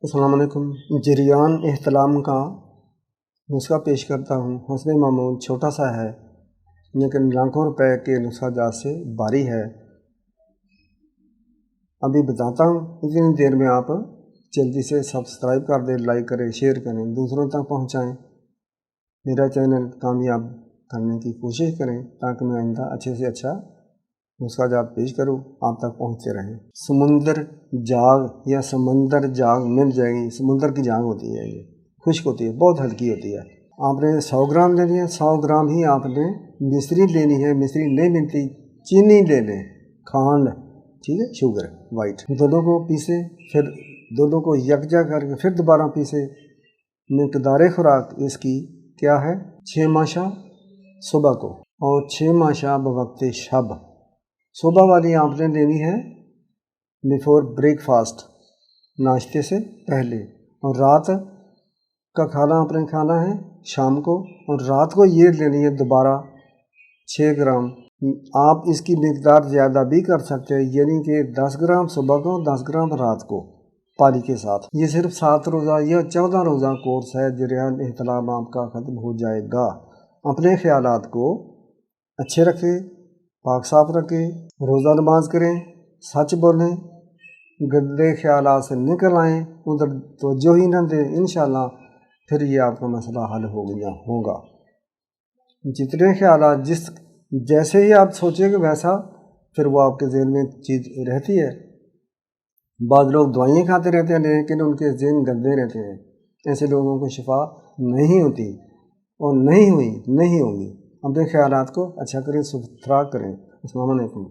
السلام علیکم۔ جریان احتلام کا نسخہ پیش کرتا ہوں۔ حسن معمول چھوٹا سا ہے لیکن لاکھوں روپے کے نسخہ جات سے بھاری ہے۔ ابھی بتاتا ہوں، اتنی دیر میں آپ جلدی سے سبسکرائب کر دیں، لائک کریں، شیئر کریں، دوسروں تک پہنچائیں، میرا چینل کامیاب کرنے کی کوشش کریں تاکہ میں آئندہ اچھے سے اچھا نسخہ جات پیش کروں، آپ تک پہنچتے رہیں۔ سمندر جاگ یا سمندر جاگ مل جائے گی۔ سمندر کی جاگ ہوتی ہے، یہ خشک ہوتی ہے، بہت ہلکی ہوتی ہے۔ آپ نے 100 گرام لینی ہے، 100 گرام ہی آپ نے مصری لینی ہے۔ مصری نہیں ملتی، چینی لے لیں، کھانڈ، ٹھیک ہے، شوگر وائٹ، دونوں کو پیسے، پھر دونوں کو یکجا کر کے پھر دوبارہ پیسے۔ مقدار خوراک اس کی کیا ہے؟ 6 ماشا صبح کو اور 6 ماشا بوقت شب۔ صبح والی آپ نے لینی ہے بیفور بریک فاسٹ، ناشتے سے پہلے، اور رات کا کھانا آپ نے کھانا ہے شام کو، اور رات کو یہ لینی ہے دوبارہ 6 گرام۔ آپ اس کی مقدار زیادہ بھی کر سکتے ہیں، یعنی کہ 10 گرام صبح کو، 10 گرام رات کو پانی کے ساتھ۔ یہ صرف 7 روزہ یا 14 روزہ کورس ہے، جریان احتلام آپ کا ختم ہو جائے گا۔ اپنے خیالات کو اچھے رکھیں، پاک صاف رکھیں، روزہ نماز کریں، سچ بولیں، گندے خیالات سے نکل آئیں، ادھر توجہ ہی نہ دیں، انشاءاللہ پھر یہ آپ کا مسئلہ حل ہو گیا ہوگا۔ جتنے خیالات جیسے ہی آپ سوچیں گے ویسا پھر وہ آپ کے ذہن میں چیز رہتی ہے۔ بعض لوگ دوائیں کھاتے رہتے ہیں لیکن ان کے ذہن گندے رہتے ہیں، ایسے لوگوں کو شفا نہیں ہوتی اور نہیں ہوئی، نہیں ہوگی۔ اپنے خیالات کو اچھا کریں، ستھرا کریں۔ السلام علیکم۔